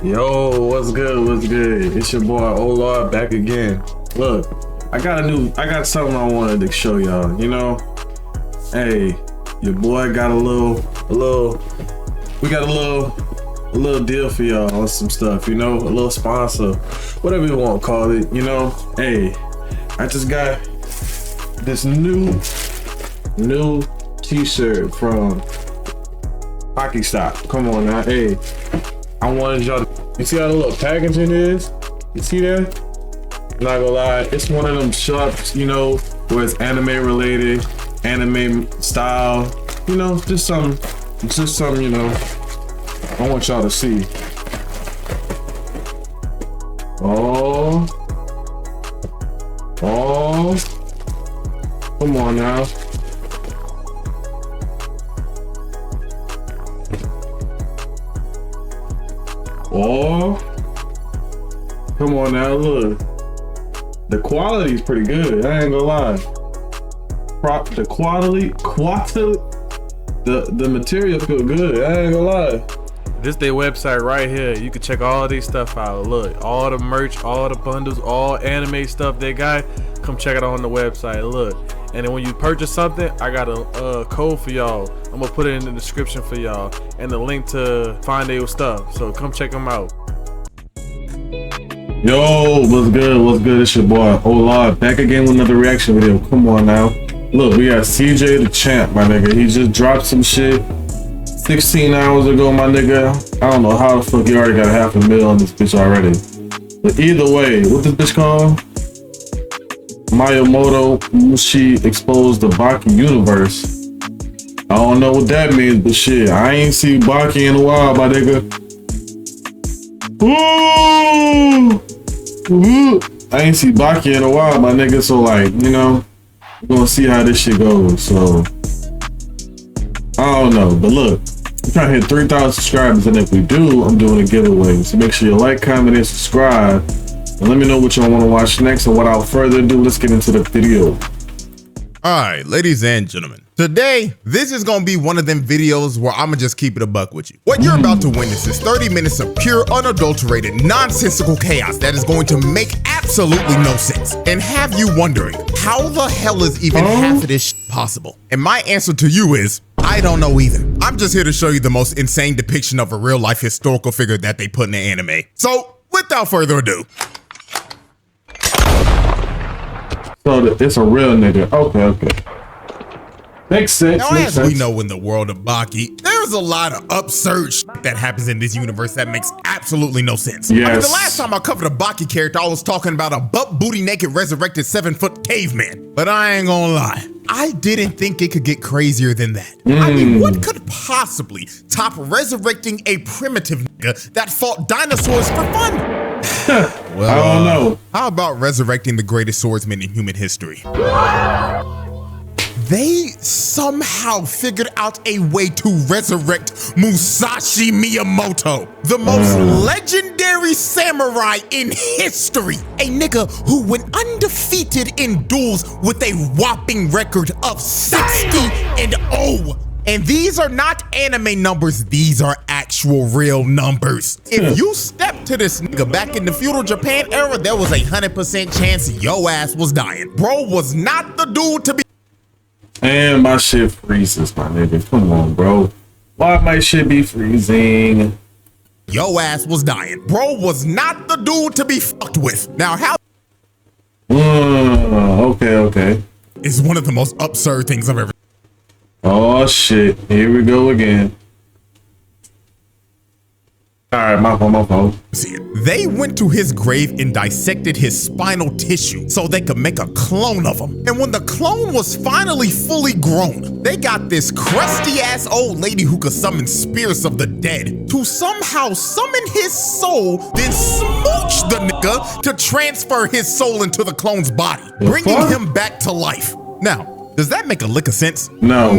Yo, what's good? What's good? It's your boy Ola back again. Look, I got something I wanted to show y'all. You know, hey, your boy got a little deal for y'all on some stuff. You know, a little sponsor, whatever you want to call it. You know, hey, I just got this new T-shirt from Hakistop. Come on now, hey. I wanted y'all to, you see how the little packaging is? You see that? I'm not gonna lie, it's one of them shops, you know, where it's anime related, anime style, you know, just some, you know, I want y'all to see. Oh, come on now. Oh, come on now, look. The quality is pretty good, I ain't gonna lie. The material feel good, I ain't gonna lie. This their website right here. You can check all these stuff out. Look, all the merch, all the bundles, all anime stuff they got. Come check it out on the website. Look, and then when you purchase something, I got a code for y'all. I'm gonna put it in the description for y'all and the link to find their stuff. So come check them out. Yo, what's good? What's good? It's your boy Ola back again with another reaction video. Come on now. Look, we got CJ the Champ, my nigga. He just dropped some shit 16 hours ago, my nigga. I don't know how the fuck he already got 500,000 on this bitch already. But either way, what this bitch called? Miyamoto Musashi exposed the Baki universe. I don't know what that means, but shit, I ain't seen Baki in a while, my nigga. I ain't seen Baki in a while, my nigga. So like, you know, we're gonna see how this shit goes. So I don't know, but look, we're trying to hit 3,000 subscribers, and if we do, I'm doing a giveaway. So make sure you like, comment, and subscribe. And let me know what y'all want to watch next. And without further ado, let's get into the video. All right, ladies and gentlemen, today, this is gonna be one of them videos where I'ma just keep it a buck with you. What you're about to witness is 30 minutes of pure, unadulterated, nonsensical chaos that is going to make absolutely no sense and have you wondering, how the hell is even half of this shit possible? And my answer to you is, I don't know either. I'm just here to show you the most insane depiction of a real life historical figure that they put in the anime. So, without further ado. So it's a real nigga. Okay. Makes sense. Now, as we know in the world of Baki, there's a lot of absurd shit that happens in this universe that makes absolutely no sense. Yes. I mean, the last time I covered a Baki character, I was talking about a butt booty naked resurrected 7-foot caveman. But I ain't gonna lie, I didn't think it could get crazier than that. I mean, what could possibly top resurrecting a primitive nigga that fought dinosaurs for fun? Well, I don't know. How about resurrecting the greatest swordsman in human history? They somehow figured out a way to resurrect Musashi Miyamoto, the most legendary samurai in history. A nigga who went undefeated in duels with a whopping record of 60-0. And these are not anime numbers, these are actual real numbers. If you step to this nigga back in the feudal Japan era, there was 100% chance your ass was dying. Bro was not the dude to be. And my shit freezes, my nigga. Come on, bro. Why my shit be freezing? Yo ass was dying. Bro was not the dude to be fucked with. Now, how? Okay. Is one of the most absurd things I've ever. Oh shit. Here we go again. All right, my phone. See it. They went to his grave and dissected his spinal tissue so they could make a clone of him. And when the clone was finally fully grown, they got this crusty ass old lady who could summon spirits of the dead to somehow summon his soul, then smooch the nigga to transfer his soul into the clone's body, bringing him back to life. Now, does that make a lick of sense? No.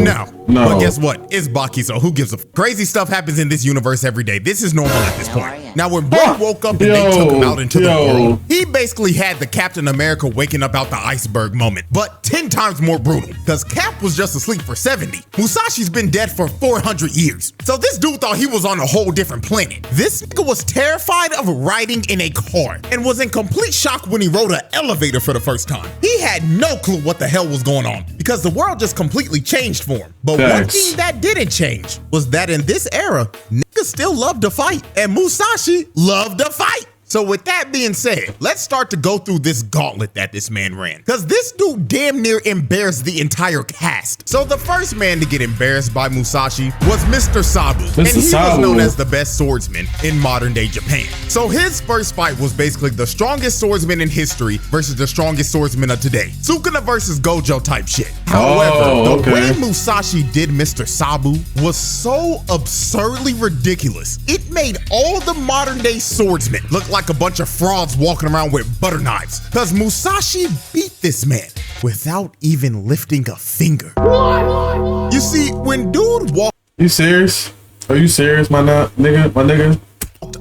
No. But guess what? It's Baki, so who gives a crazy stuff happens in this universe every day. This is normal at this point. Now, when Bro woke up and they took him out into the world, he basically had the Captain America waking up out the iceberg moment, but 10 times more brutal, because Cap was just asleep for 70. Musashi's been dead for 400 years. So this dude thought he was on a whole different planet. This nigga was terrified of riding in a car and was in complete shock when he rode an elevator for the first time. He had no clue what the hell was going on because the world just completely changed for him. But one thing that didn't change was that in this era, niggas still loved to fight, and Musashi loved to fight. So with that being said, let's start to go through this gauntlet that this man ran, because this dude damn near embarrassed the entire cast. So the first man to get embarrassed by Musashi was Mr. Sabu, and he was known as the best swordsman in modern day Japan. So his first fight was basically the strongest swordsman in history versus the strongest swordsman of today. Sukuna versus Gojo type shit. However, the way Musashi did Mr. Sabu was so absurdly ridiculous. It made all the modern day swordsmen look like a bunch of frauds walking around with butter knives, because Musashi beat this man without even lifting a finger. What? You see, when dude walked— You serious? Are you serious, my nigga?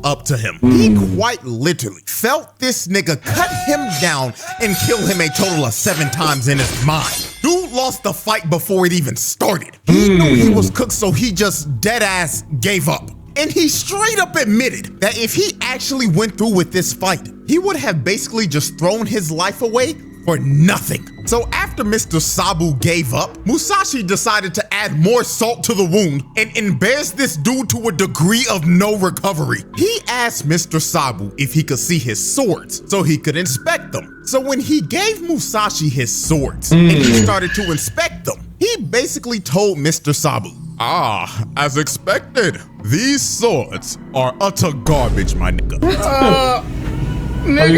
Up to him, he quite literally felt this nigga cut him down and kill him a total of 7 times in his mind. Dude lost the fight before it even started. He knew he was cooked, so he just dead ass gave up. And he straight up admitted that if he actually went through with this fight, he would have basically just thrown his life away for nothing. So after Mr. Sabu gave up, Musashi decided to add more salt to the wound and embarrass this dude to a degree of no recovery. He asked Mr. Sabu if he could see his swords so he could inspect them. So when he gave Musashi his swords and he started to inspect them, he basically told Mr. Sabu, "Ah, as expected, these swords are utter garbage, my nigga."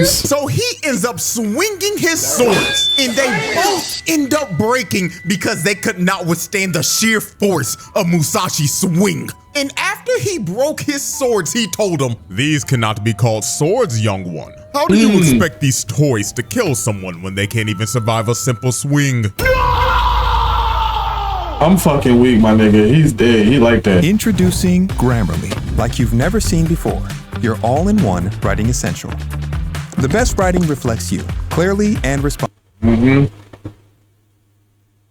So he ends up swinging his swords, and they both end up breaking because they could not withstand the sheer force of Musashi's swing. And after he broke his swords, he told him, "These cannot be called swords, young one. How do you expect these toys to kill someone when they can't even survive a simple swing?" I'm fucking weak, my nigga. He's dead. He like that. Introducing Grammarly, like you've never seen before. Your all-in-one writing essential. The best writing reflects you, clearly and responsibly.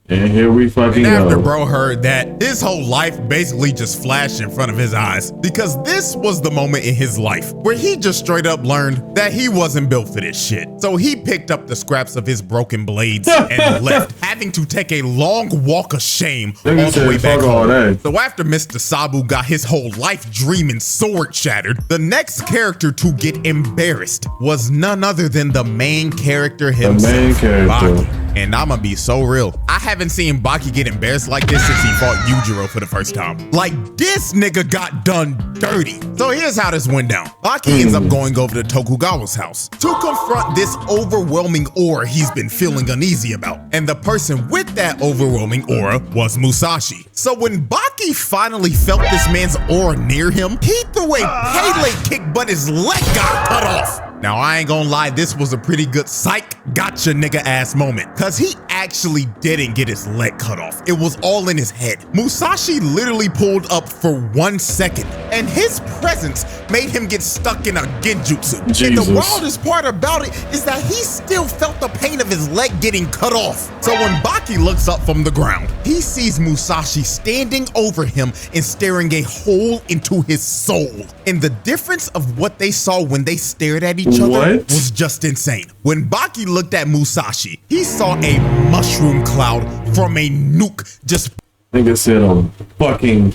And here we fucking go. After go. bro heard that, his whole life basically just flashed in front of his eyes, because this was the moment in his life where he just straight up learned that he wasn't built for this shit. So he picked up the scraps of his broken blades and left, having to take a long walk of shame all the way back home. So after Mr. Sabu got his whole life dream and sword shattered, the next character to get embarrassed was none other than the main character himself, Baki. And I'ma be so real, I haven't seen Baki get embarrassed like this since he fought Yujiro for the first time. Like, this nigga got done dirty. So here's how this went down. Baki ends up going over to Tokugawa's house to confront this overwhelming aura he's been feeling uneasy about. And the person with that overwhelming aura was Musashi. So when Baki finally felt this man's aura near him, he threw a Pele kick, but his leg got cut off. Now, I ain't gonna lie, this was a pretty good psych gotcha nigga ass moment, cause he actually didn't get his leg cut off. It was all in his head. Musashi literally pulled up for 1 second, and his presence made him get stuck in a genjutsu. Jesus. And the wildest part about it is that he still felt the pain of his leg getting cut off. So when Baki looks up from the ground, he sees Musashi standing over him and staring a hole into his soul. And the difference of what they saw when they stared at each other was just insane. When Baki looked at Musashi, he saw a mushroom cloud from a nuke just— Nigga said a fucking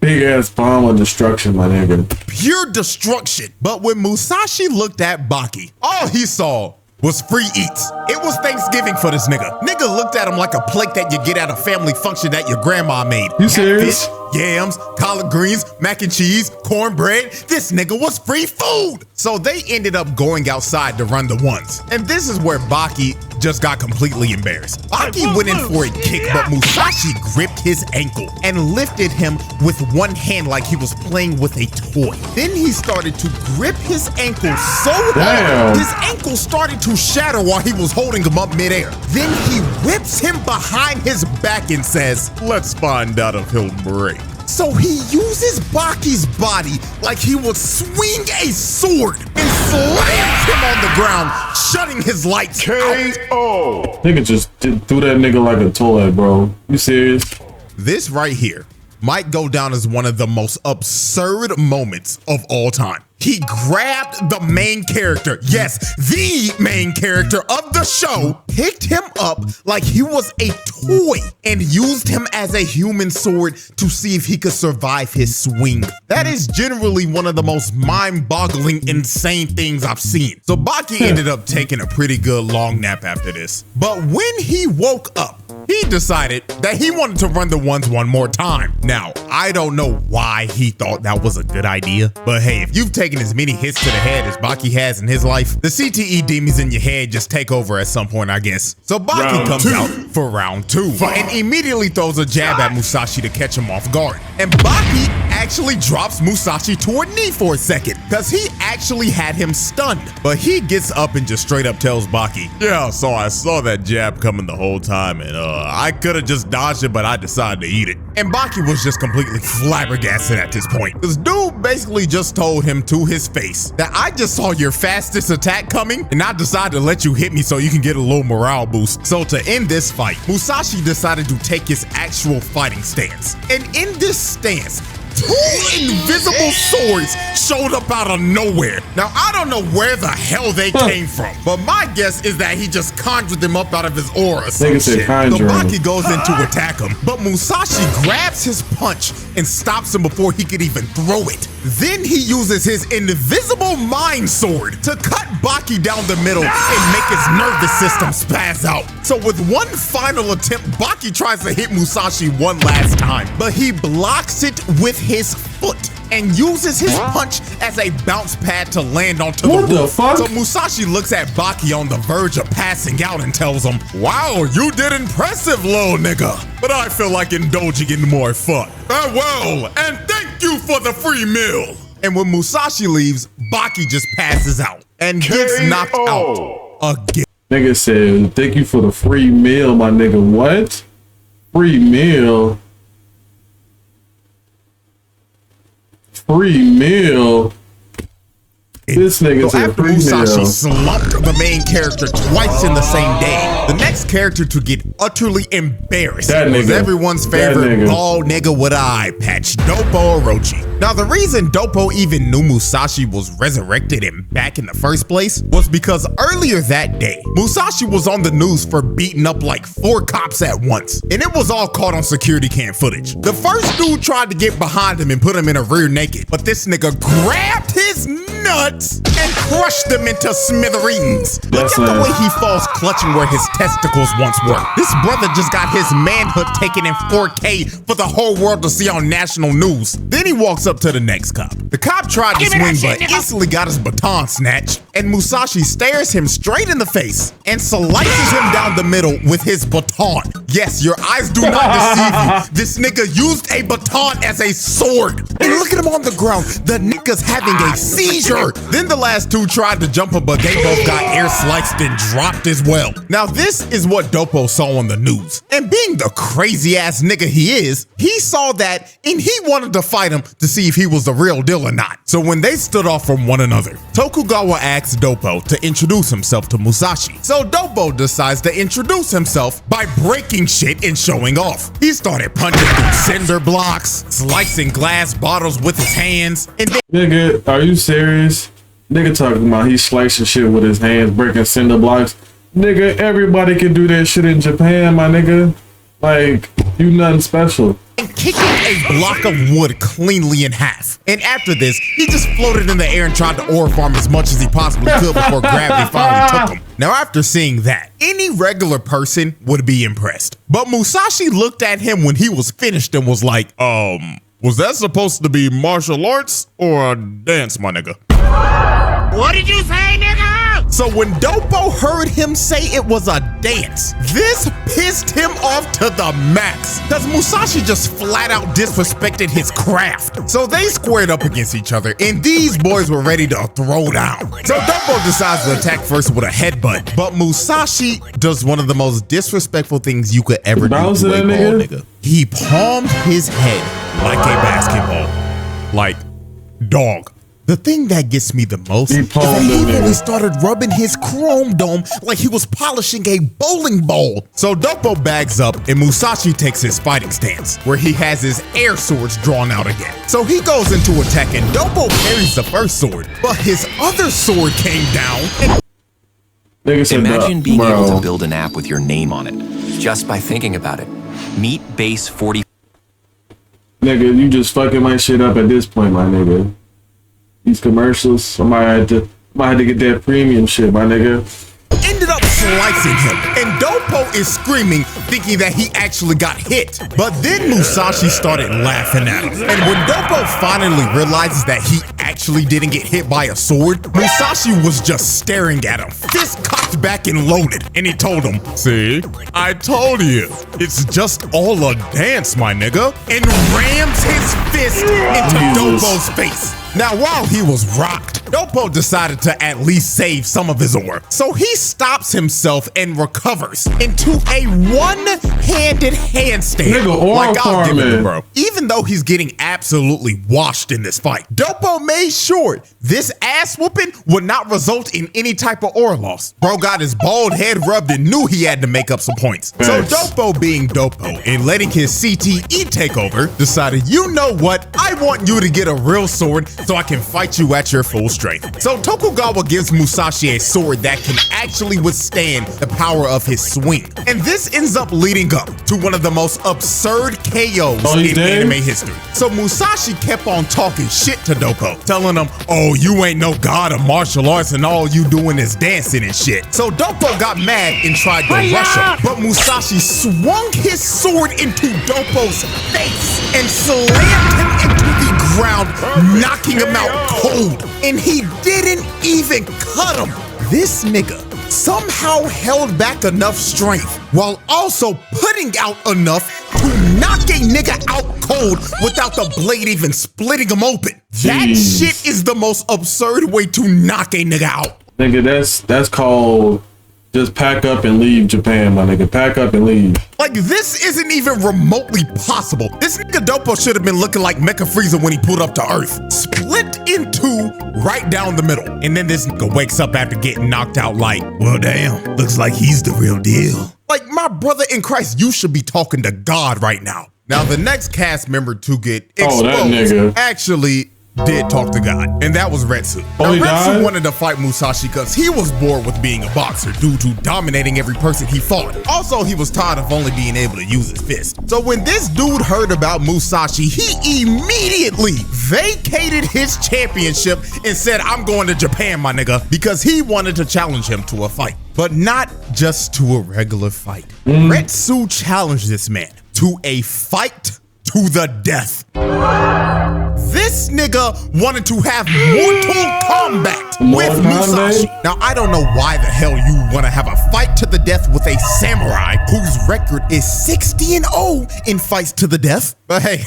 big ass bomb of destruction, my nigga. Pure destruction. But when Musashi looked at Baki, all he saw was free eats. It was Thanksgiving for this nigga. Nigga looked at him like a plate that you get at a family function that your grandma made. You serious? Fish, yams, collard greens, mac and cheese, cornbread. This nigga was free food. So they ended up going outside to run the ones. And this is where Baki just got completely embarrassed. Baki went in for a kick, but Musashi gripped his ankle and lifted him with one hand like he was playing with a toy. Then he started to grip his ankle so hard, his ankle started to to shatter while he was holding him up midair. Then he whips him behind his back and says, "Let's find out if he'll break." So he uses Baki's body like he would swing a sword and slams him on the ground, shutting his lights out. Nigga just threw that nigga like a toy, bro. You serious? This right here might go down as one of the most absurd moments of all time. He grabbed the main character, yes, the main character of the show, picked him up like he was a toy, and used him as a human sword to see if he could survive his swing. That is generally one of the most mind-boggling, insane things I've seen. So Baki ended up taking a pretty good long nap after this. But when he woke up, he decided that he wanted to run the ones one more time. Now, I don't know why he thought that was a good idea, but hey, if you've taken as many hits to the head as Baki has in his life, the CTE demons in your head just take over at some point, I guess. So Baki comes out for round 2 and immediately throws a jab at Musashi to catch him off guard. And Baki actually drops Musashi to a knee for a second, because he actually had him stunned. But he gets up and just straight up tells Baki, "Yeah, so I saw that jab coming the whole time, and I could have just dodged it, but I decided to eat it." And Baki was just completely flabbergasted at this point. This dude basically just told him to his face that I just saw your fastest attack coming, and I decided to let you hit me so you can get a little morale boost. So to end this fight, Musashi decided to take his actual fighting stance. And in this stance, 2 invisible swords showed up out of nowhere. Now, I don't know where the hell they came from, but my guess is that he just conjured them up out of his aura or some shit. So Baki goes in to attack him, but Musashi grabs his punch and stops him before he could even throw it. Then he uses his invisible mind sword to cut Baki down the middle and make his nervous system spaz out. So with one final attempt, Baki tries to hit Musashi one last time, but he blocks it with his foot and uses his punch as a bounce pad to land onto the roof. What the fuck? So Musashi looks at Baki on the verge of passing out and tells him, "Wow, you did impressive, little nigga. But I feel like indulging in more fun. Farewell, and thank you for the free meal." And when Musashi leaves, Baki just passes out and gets knocked out again. Nigga said, "Thank you for the free meal, my nigga." What? Free meal? Free meal? This nigga said after Musashi slumped the main character twice in the same day, the next character to get utterly embarrassed was everyone's favorite bald nigga with an eye patch, Dopo Orochi. Now, the reason Dopo even knew Musashi was resurrected and back in the first place was because earlier that day, Musashi was on the news for beating up like 4 cops at once, and it was all caught on security cam footage. The first dude tried to get behind him and put him in a rear naked, but this nigga grabbed his nuts and crushed them into smithereens. Look at the way he falls clutching where his testicles once were. This brother just got his manhood taken in 4K for the whole world to see on national news. Then he walks up to the next cop. The cop tried to swing but instantly got his baton snatched, and Musashi stares him straight in the face and slices him down the middle with his baton. Yes, your eyes do not deceive you. This nigga used a baton as a sword. And look at him on the ground. The nigga's having a seizure. Then the last 2 tried to jump him, but they both got air sliced and dropped as well. Now, this is what Dopo saw on the news. And being the crazy ass nigga he is, he saw that and he wanted to fight him to see if he was the real deal or not. So when they stood off from one another, Tokugawa asked Dopo to introduce himself to Musashi. So Dopo decides to introduce himself by breaking shit and showing off. He started punching through cinder blocks, slicing glass bottles with his hands, and then— Nigga, are you serious? Nigga talking about he slicing shit with his hands, breaking cinder blocks. Nigga, everybody can do that shit in Japan, my nigga. Like, you nothing special. And kicking a block of wood cleanly in half. And after this, he just floated in the air and tried to ore farm as much as he possibly could before gravity finally took him. Now, after seeing that, any regular person would be impressed. But Musashi looked at him when he was finished and was like, was that supposed to be martial arts or a dance, my nigga? What did you say, nigga? So when Dopo heard him say it was a dance, this pissed him off to the max, cause Musashi just flat out disrespected his craft. So they squared up against each other, and these boys were ready to throw down. So Dopo decides to attack first with a headbutt, but Musashi does one of the most disrespectful things you could ever do to a ball nigga. He palmed his head like a basketball. Like, dog. The thing that gets me the most is that he really started rubbing his chrome dome like he was polishing a bowling ball. So Dopo bags up and Musashi takes his fighting stance, where he has his air swords drawn out again. So he goes into attack and Dopo parries the first sword, but his other sword came down and imagine being able to build an app with your name on it, just by thinking about it. Meet Base 40. Nigga, you just fucking my shit up at this point, my nigga. These commercials, I might have to get that premium shit, my nigga. ended up slicing him, and Dopo is screaming, thinking that he actually got hit. But then Musashi started laughing at him, and when Dopo finally realizes that he actually didn't get hit by a sword, Musashi was just staring at him, fist cocked back and loaded, and he told him, "See, I told you, it's just all a dance, my nigga," and rams his fist into Dopo's face. Now, while he was rocked, Dopo decided to at least save some of his ore. So he stops himself and recovers into a one-handed handstand. Nigga, like I'll give it, bro. Even though he's getting absolutely washed in this fight, Dopo made sure this ass whooping would not result in any type of ore loss. Bro got his bald head rubbed and knew he had to make up some points. So Dopo, being Dopo and letting his CTE take over, decided, you know what? I want you to get a real sword so I can fight you at your full strength. So Tokugawa gives Musashi a sword that can actually withstand the power of his swing. And this ends up leading up to one of the most absurd KOs in anime history. So Musashi kept on talking shit to Dopo, telling him, oh, you ain't no god of martial arts and all you doing is dancing and shit. So Dopo got mad and tried to rush him, but Musashi swung his sword into Dopo's face and slammed him into the ground, knocking him out cold. And he didn't even cut him. This nigga somehow held back enough strength while also putting out enough to knock a nigga out cold without the blade even splitting him open. That shit is the most absurd way to knock a nigga out. Nigga, that's called just pack up and leave Japan, my nigga. Pack up and leave. Like, this isn't even remotely possible. This nigga Dopo should have been looking like Mecha Frieza when he pulled up to Earth. Split in two right down the middle. And then this nigga wakes up after getting knocked out like, well, damn, looks like he's the real deal. Like, my brother in Christ, you should be talking to God right now. Now, the next cast member to get exposed actually did talk to God, and that was Retsu. Now, Retsu wanted to fight Musashi because he was bored with being a boxer due to dominating every person he fought. Also, he was tired of only being able to use his fist. So when this dude heard about Musashi, he immediately vacated his championship and said, I'm going to Japan, my nigga, because he wanted to challenge him to a fight. But not just to a regular fight. Retsu challenged this man to a fight to the death. This nigga wanted to have mortal combat with Musashi. Now, I don't know why the hell you want to have a fight to the death with a samurai whose record is 60-0 in fights to the death. But hey,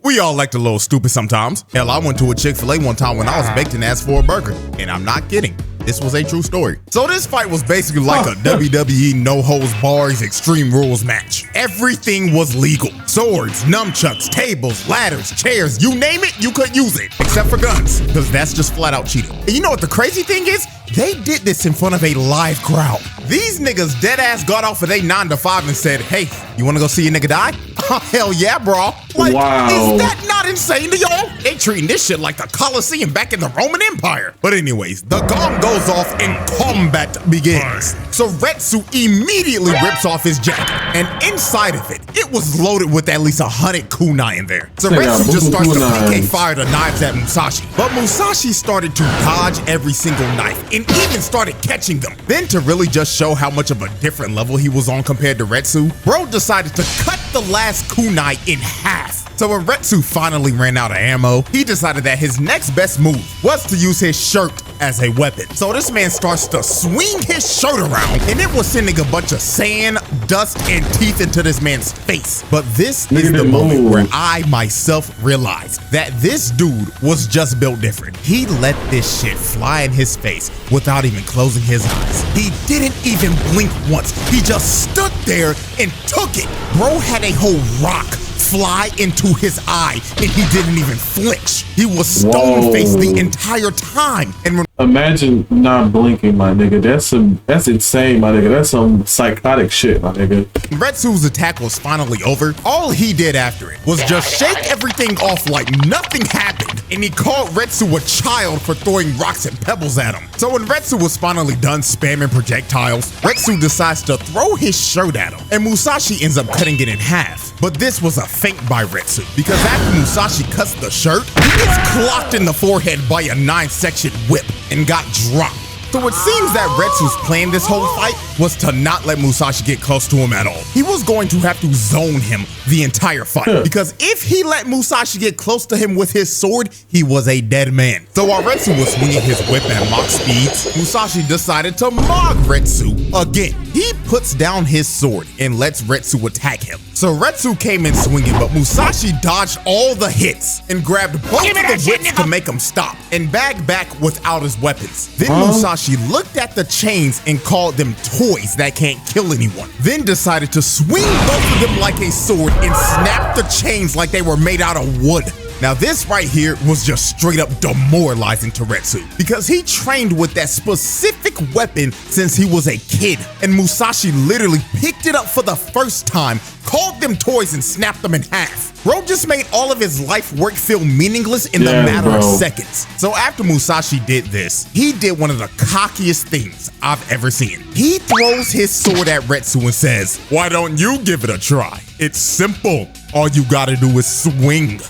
we all act a little stupid sometimes. Hell, I went to a Chick-fil-A one time when I was baked and asked for a burger. And I'm not kidding. This was a true story. So this fight was basically like a WWE no-holds-bars Extreme Rules match. Everything was legal. Swords, nunchucks, tables, ladders, chairs, you name it, you could use it. Except for guns, because that's just flat out cheating. And you know what the crazy thing is? They did this in front of a live crowd. These niggas dead ass got off of their 9 to 5 and said, hey, you wanna go see a nigga die? Oh, hell yeah, bro. Like, is that not insane to y'all? They treating this shit like the Colosseum back in the Roman Empire. But anyways, the gong goes off and combat begins. So Retsu immediately rips off his jacket, and inside of it, it was loaded with at least 100 kunai in there. So Retsu just starts to PK fire the knives at Musashi. But Musashi started to dodge every single knife and even started catching them. Then to really just show how much of a different level he was on compared to Retsu, bro decided to cut the last kunai in half. So when Retsu finally ran out of ammo, he decided that his next best move was to use his shirt as a weapon. So this man starts to swing his shirt around, and it was sending a bunch of sand, dust, and teeth into this man's face. But this is the moment where I myself realized that this dude was just built different. He let this shit fly in his face without even closing his eyes. He didn't even blink once. He just stood there and took it. Bro had a whole rock fly into his eye, and he didn't even flinch. He was stone-faced the entire time. And when imagine not blinking, my nigga. That's insane, my nigga. That's some psychotic shit, my nigga. Retsu's attack was finally over, all he did after it was just shake everything off like nothing happened, and he called Retsu a child for throwing rocks and pebbles at him. So when Retsu was finally done spamming projectiles, Retsu decides to throw his shirt at him, and Musashi ends up cutting it in half. But this was a feint by Retsu, because after Musashi cuts the shirt, he gets clocked in the forehead by a 9-section whip and got dropped. So it seems that Retsu's plan this whole fight was to not let Musashi get close to him at all. He was going to have to zone him the entire fight, because if he let Musashi get close to him with his sword, he was a dead man. So while Retsu was swinging his whip at Mach speeds, Musashi decided to mog Retsu again. He puts down his sword and lets Retsu attack him. So Retsu came in swinging, but Musashi dodged all the hits and grabbed both of the whips to make him stop and bagged back without his weapons. Then Musashi looked at the chains and called them toys that can't kill anyone. Then decided to swing both of them like a sword and snap the chains like they were made out of wood. Now this right here was just straight up demoralizing to Retsu, because he trained with that specific weapon since he was a kid, and Musashi literally picked it up for the first time, called them toys, and snapped them in half. Bro just made all of his life work feel meaningless in the matter of seconds. So after Musashi did this, he did one of the cockiest things I've ever seen. He throws his sword at Retsu and says, "Why don't you give it a try? It's simple. All you gotta do is swing."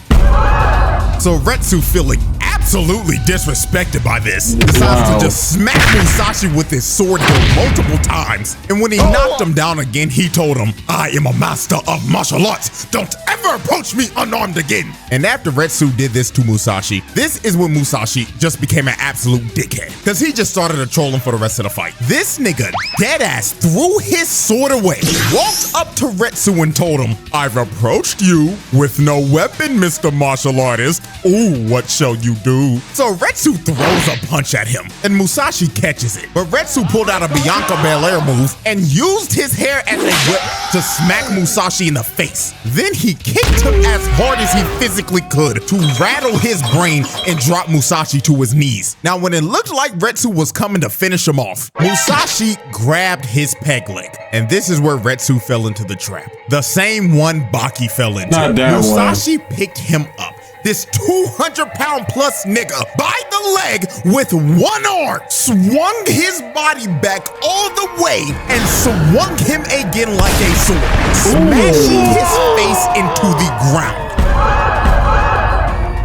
So Retsu, feeling absolutely disrespected by this, decides to just smack Musashi with his sword multiple times. And when he knocked him down again, he told him, "I am a master of martial arts. Don't ever approach me unarmed again." And after Retsu did this to Musashi, this is when Musashi just became an absolute dickhead, because he just started to troll him for the rest of the fight. This nigga deadass threw his sword away, walked up to Retsu and told him, "I've approached you with no weapon, Mr. Martial Artist. Ooh, what shall you do?" So Retsu throws a punch at him, and Musashi catches it. But Retsu pulled out a Bianca Belair move and used his hair as a whip to smack Musashi in the face. Then he kicked him as hard as he physically could to rattle his brain and drop Musashi to his knees. Now, when it looked like Retsu was coming to finish him off, Musashi grabbed his peg leg, and this is where Retsu fell into the trap. The same one Baki fell into. Not that Musashi picked him up, this 200-pound plus nigga, by the leg with one arm, swung his body back all the way, and swung him again like a sword, smashing his face into the ground.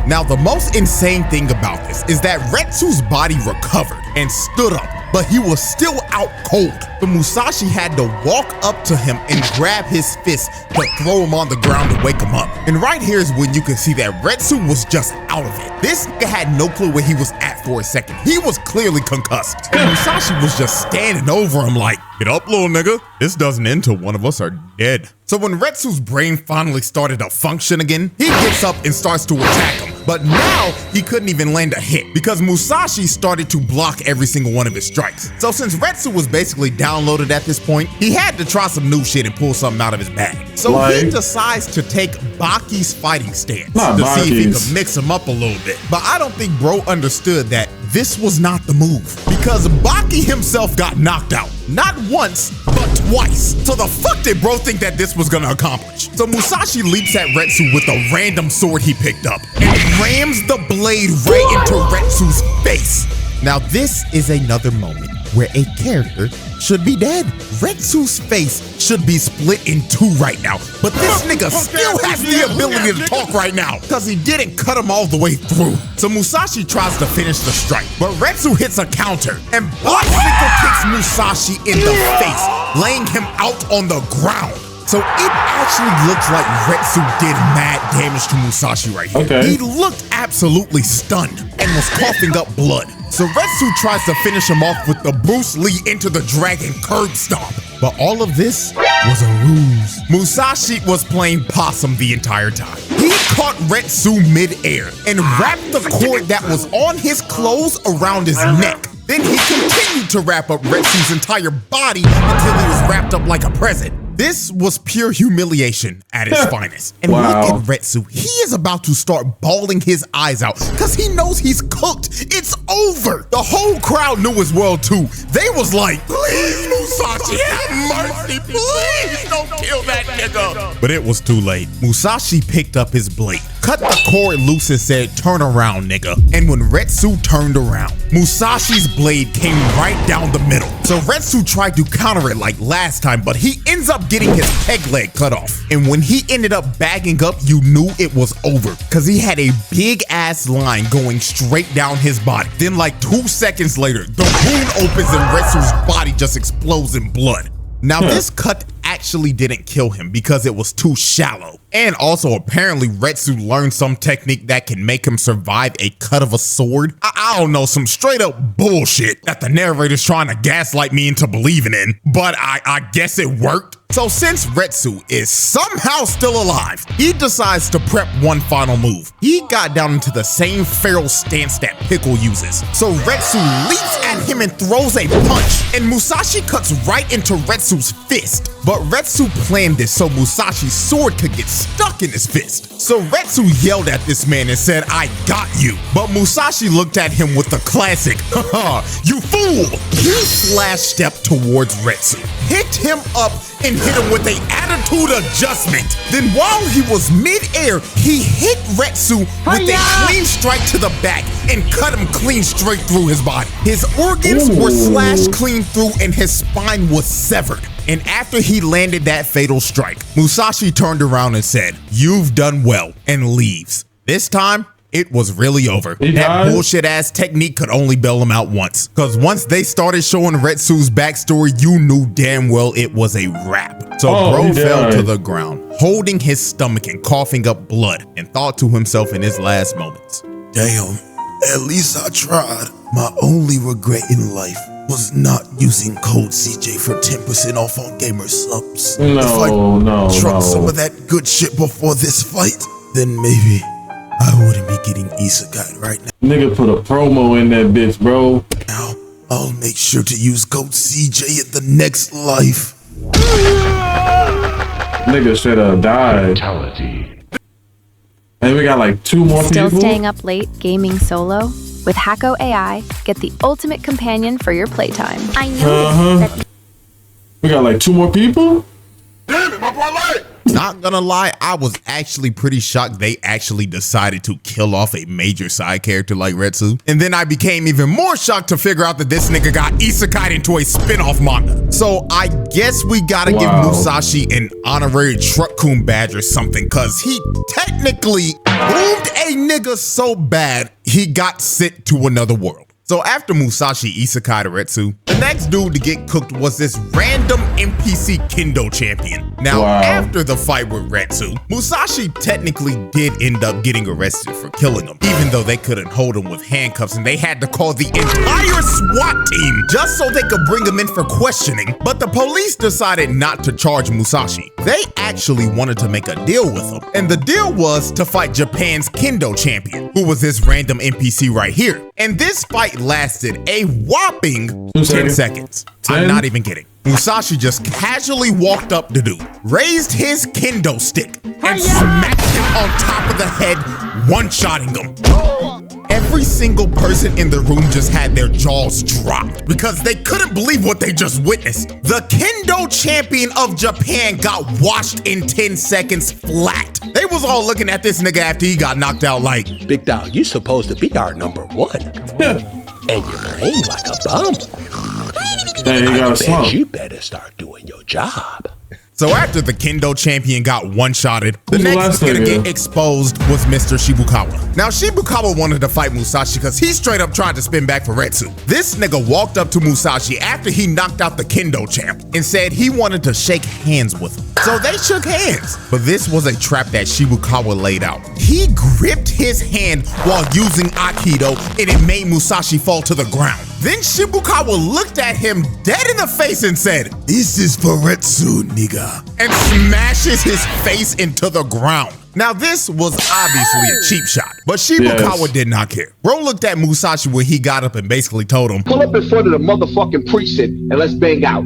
Now, the most insane thing about this is that Retsu's body recovered and stood up, but he was still out cold. So Musashi had to walk up to him and grab his fist to throw him on the ground to wake him up. And right here is when you can see that Retsu was just out of it. This nigga had no clue where he was at for a second. He was clearly concussed. And Musashi was just standing over him like, "Get up, little nigga. This doesn't end till one of us are dead." So when Retsu's brain finally started to function again, he gets up and starts to attack him. But now he couldn't even land a hit because Musashi started to block every single one of his strikes. So since Retsu was basically downloaded at this point, he had to try some new shit and pull something out of his bag. So he decides to take Baki's fighting stance to see if he could mix him up a little bit. But I don't think bro understood that this was not the move, because Baki himself got knocked out. Not once, but twice. So the fuck did bro think that this was gonna accomplish? So Musashi leaps at Retsu with a random sword he picked up and rams the blade right into Retsu's face. Now this is another moment where a character should be dead. Retsu's face should be split in two right now, but this nigga still has the ability to talk right now because he didn't cut him all the way through. So Musashi tries to finish the strike, but Retsu hits a counter and bicycle kicks Musashi in the face, laying him out on the ground. So it actually looks like Retsu did mad damage to Musashi right here. Okay. He looked absolutely stunned and was coughing up blood. So Retsu tries to finish him off with the Bruce Lee into the dragon curb stomp. But all of this was a ruse. Musashi was playing possum the entire time. He caught Retsu mid-air and wrapped the cord that was on his clothes around his neck. Then he continued to wrap up Retsu's entire body until he was wrapped up like a present. This was pure humiliation at its finest. And look at Retsu. He is about to start bawling his eyes out because he knows he's cooked. It's over. The whole crowd knew as well too. They was like, please, Musashi, have mercy. Please don't kill that nigga. But it was too late. Musashi picked up his blade, cut the cord loose and said, turn around, nigga. And when Retsu turned around, Musashi's blade came right down the middle. So Retsu tried to counter it like last time, but he ends up getting his peg leg cut off. And when he ended up bagging up, you knew it was over because he had a big ass line going straight down his body. Then like 2 seconds later, the wound opens and Retsu's body just explodes in blood. Now this cut actually didn't kill him because it was too shallow. And also apparently Retsu learned some technique that can make him survive a cut of a sword. I don't know, some straight up bullshit that the narrator's trying to gaslight me into believing in, but I guess it worked. So since Retsu is somehow still alive, he decides to prep one final move. He got down into the same feral stance that Pickle uses. So Retsu leaps at him and throws a punch, and Musashi cuts right into Retsu's fist. But Retsu planned this so Musashi's sword could get stuck in his fist. So Retsu yelled at this man and said, I got you. But Musashi looked at him with the classic, haha, you fool! He slash stepped towards Retsu, hit him up, and hit him with an attitude adjustment. Then while he was mid-air, he hit Retsu with a clean strike to the back and cut him clean straight through his body. His organs were slashed clean through and his spine was severed. And after he landed that fatal strike, Musashi turned around and said, you've done well, and leaves. This time, it was really over. That bullshit ass technique could only bail him out once. Cause once they started showing Retsu's backstory, you knew damn well it was a wrap. So bro fell to the ground, holding his stomach and coughing up blood, and thought to himself in his last moments, damn, at least I tried. My only regret in life was not using code CJ for 10% off on gamer subs. If I struck some of that good shit before this fight, then maybe I wouldn't be getting isekai right now. Nigga put a promo in that bitch, bro. Now, I'll make sure to use code CJ at the next life. Nigga straight up died. Fatality. And we got like 2 more people. Still staying up late gaming solo? With Hako AI, get the ultimate companion for your playtime. I know that we got like 2 more people? Damn it, my parlay! Not gonna lie, I was actually pretty shocked they actually decided to kill off a major side character like Retsu. And then I became even more shocked to figure out that this nigga got isekai'd into a spin-off manga. So I guess we gotta give Musashi an honorary Truck-kun badge or something, cause he technically boomed a nigga so bad he got sent to another world. So after Musashi isekai'd Retsu, the next dude to get cooked was this random NPC Kendo champion. Now, after the fight with Retsu, Musashi technically did end up getting arrested for killing him, even though they couldn't hold him with handcuffs and they had to call the entire SWAT team just so they could bring him in for questioning. But the police decided not to charge Musashi. They actually wanted to make a deal with him. And the deal was to fight Japan's Kendo champion, who was this random NPC right here. And this fight lasted a whopping 10 seconds. I'm not even kidding. Musashi just casually walked up to dude, raised his kendo stick, and smacked him on top of the head, one-shotting him. Every single person in the room just had their jaws dropped because they couldn't believe what they just witnessed. The Kendo champion of Japan got washed in 10 seconds flat. They was all looking at this nigga after he got knocked out like, Big dog, you supposed to be our number 1. And you're playing like a bum. Hey, you got a slump. You better start doing your job. So after the Kendo champion got one-shotted, the next nigga to get exposed was Mr. Shibukawa. Now Shibukawa wanted to fight Musashi because he straight up tried to spin back for Retsu. This nigga walked up to Musashi after he knocked out the Kendo champ and said he wanted to shake hands with him. So they shook hands, but this was a trap that Shibukawa laid out. He gripped his hand while using Aikido and it made Musashi fall to the ground. Then Shibukawa looked at him dead in the face and said, "This is for Retsu, nigga," and smashes his face into the ground. Now this was obviously a cheap shot, but Shibukawa did not care. Bro looked at Musashi when he got up and basically told him, "Pull up in front of the motherfucking precinct and let's bang out.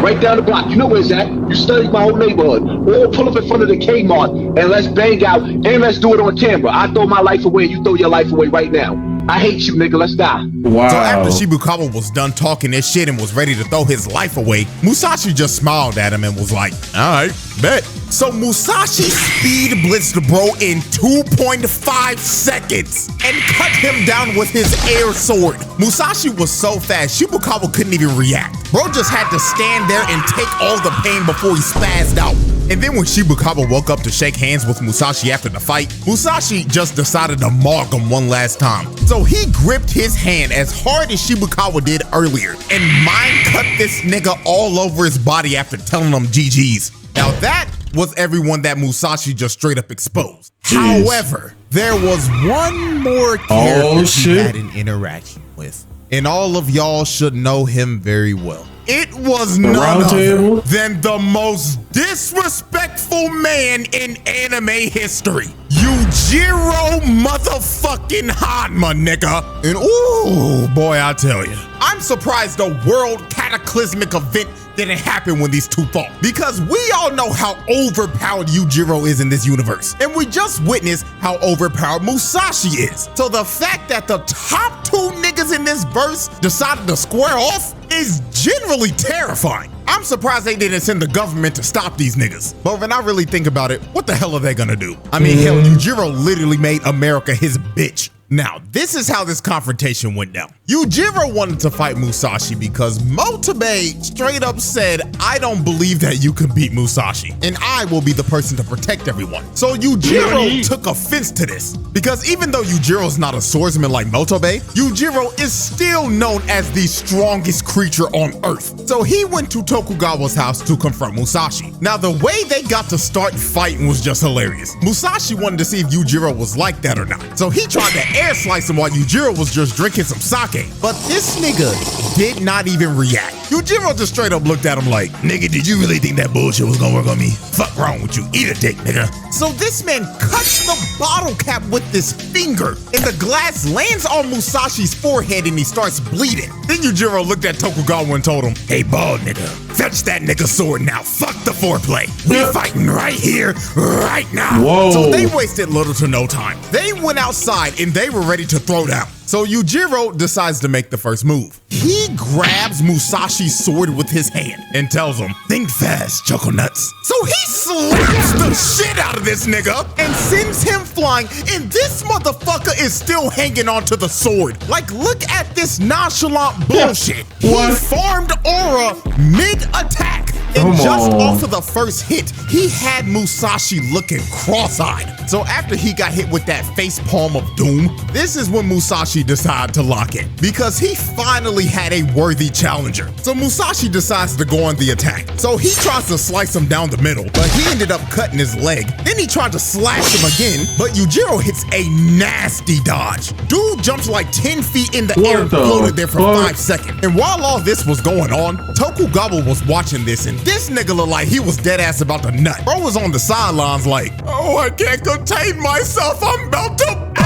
Right down the block, you know where's that? You studied my whole neighborhood. Or pull up in front of the Kmart and let's bang out and let's do it on camera. I throw my life away, you throw your life away right now. I hate you, nigga, let's die." Wow. So after Shibukawa was done talking this shit and was ready to throw his life away, Musashi just smiled at him and was like, "All right, bet." So Musashi speed blitzed bro in 2.5 seconds and cut him down with his air sword. Musashi was so fast, Shibukawa couldn't even react. Bro just had to stand there and take all the pain before he spazzed out. And then when Shibukawa woke up to shake hands with Musashi after the fight, Musashi just decided to mark him one last time. So he gripped his hand as hard as Shibukawa did earlier and mind cut this nigga all over his body after telling him GG's. Now that was everyone that Musashi just straight up exposed. Jeez. However, there was one more character he had an interaction with. And all of y'all should know him very well. It was none other than the most disrespectful man in anime history. Yujiro motherfucking Hanma, nigga. And ooh, boy, I tell you, I'm surprised the world cataclysmic event didn't happen when these two fought, because we all know how overpowered Yujiro is in this universe, and we just witnessed how overpowered Musashi is. So the fact that the top two niggas in this verse decided to square off is generally terrifying. I'm surprised they didn't send the government to stop these niggas. But when I really think about it, what the hell are they gonna do? I mean, hell, Yujiro literally made America his bitch. Now, this is how this confrontation went down. Yujiro wanted to fight Musashi because Motobe straight up said, "I don't believe that you can beat Musashi, and I will be the person to protect everyone." So Yujiro took offense to this, because even though Yujiro's not a swordsman like Motobe, Yujiro is still known as the strongest creature on Earth. So he went to Tokugawa's house to confront Musashi. Now, the way they got to start fighting was just hilarious. Musashi wanted to see if Yujiro was like that or not, so he tried to air slice him while Yujiro was just drinking some sake. But this nigga did not even react. Yujiro just straight up looked at him like, "Nigga, did you really think that bullshit was gonna work on me? Fuck wrong with you? Eat a dick, nigga." So this man cuts the bottle cap with his finger, and the glass lands on Musashi's forehead and he starts bleeding. Then Yujiro looked at Tokugawa and told him, "Hey, bald nigga, fetch that nigga sword now. Fuck the foreplay. We fighting right here, right now." Whoa. So they wasted little to no time. They went outside and they were ready to throw down. So Yujiro decides to make the first move. He grabs Musashi's sword with his hand and tells him, "Think fast, Choco Nuts." So he slaps the shit out of this nigga and sends him flying, and this motherfucker is still hanging onto the sword. Like, look at this nonchalant bullshit. He farmed aura mid-attack. And just off of the first hit, he had Musashi looking cross-eyed. So after he got hit with that face palm of doom, this is when Musashi decided to lock in, because he finally had a worthy challenger. So Musashi decides to go on the attack. So he tries to slice him down the middle, but he ended up cutting his leg. Then he tried to slash him again, but Yujiro hits a nasty dodge. Dude jumps like 10 feet in the air and floated there for 5 seconds. And while all this was going on, Tokugawa was watching this, and this nigga looked like he was dead ass about to nut. Bro was on the sidelines like, "Oh, I can't contain myself, I'm about to bust."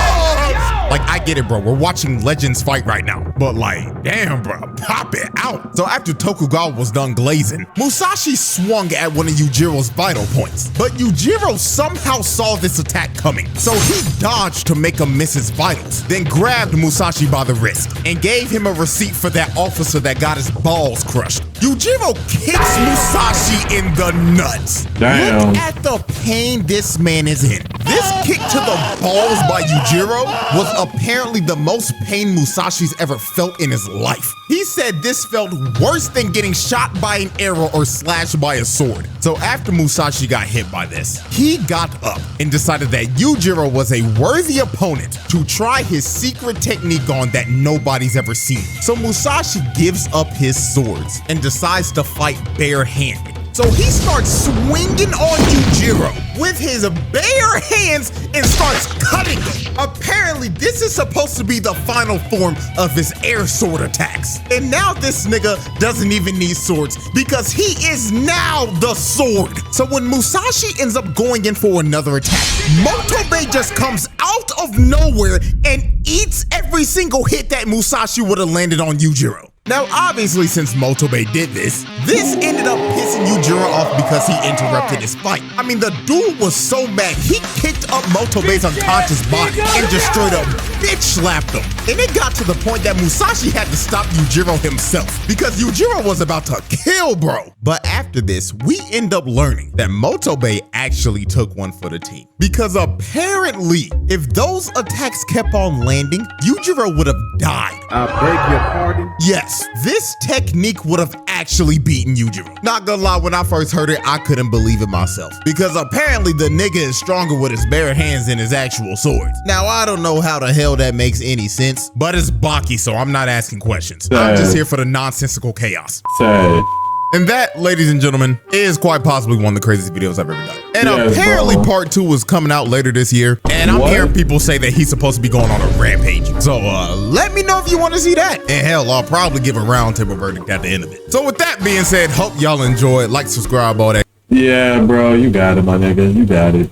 Like, I get it, bro. We're watching legends fight right now. But like, damn, bro, pop it out. So after Tokugawa was done glazing, Musashi swung at one of Yujiro's vital points. But Yujiro somehow saw this attack coming. So he dodged to make him miss his vitals, then grabbed Musashi by the wrist and gave him a receipt for that officer that got his balls crushed. Yujiro kicks Musashi in the nuts. Damn. Look at the pain this man is in. This kick to the balls by Yujiro was apparently the most pain Musashi's ever felt in his life. He said this felt worse than getting shot by an arrow or slashed by a sword. So after Musashi got hit by this, he got up and decided that Yujiro was a worthy opponent to try his secret technique on that nobody's ever seen. So Musashi gives up his swords and decides to fight barehanded. So he starts swinging on Yujiro with his bare hands and starts cutting him. Apparently, this is supposed to be the final form of his air sword attacks. And now this nigga doesn't even need swords because he is now the sword. So when Musashi ends up going in for another attack, Motobe just comes out of nowhere and eats every single hit that Musashi would have landed on Yujiro. Now, obviously, since Motobe did this ended up pissing Yujiro off because he interrupted his fight. I mean, the dude was so mad, he kicked up Motobe's unconscious body and just straight up bitch slapped him. And it got to the point that Musashi had to stop Yujiro himself because Yujiro was about to kill bro. But after this, we end up learning that Motobe actually took one for the team. Because apparently, if those attacks kept on landing, Yujiro would have died. I beg your pardon? Yes, this technique would have actually beaten Yujiro. Not gonna lie, when I first heard it, I couldn't believe it myself. Because apparently the nigga is stronger with his bare hands than his actual swords. Now, I don't know how the hell that makes any sense, but it's Baki, so I'm not asking questions. I'm just here for the nonsensical chaos. And that, ladies and gentlemen, is quite possibly one of the craziest videos I've ever done. And apparently part 2 is coming out later this year. And I'm hearing people say that he's supposed to be going on a rampage. So let me know if you want to see that. And hell, I'll probably give a roundtable verdict at the end of it. So with that being said, hope y'all enjoy. Like, subscribe, all that. Yeah, bro, you got it, my nigga. You got it.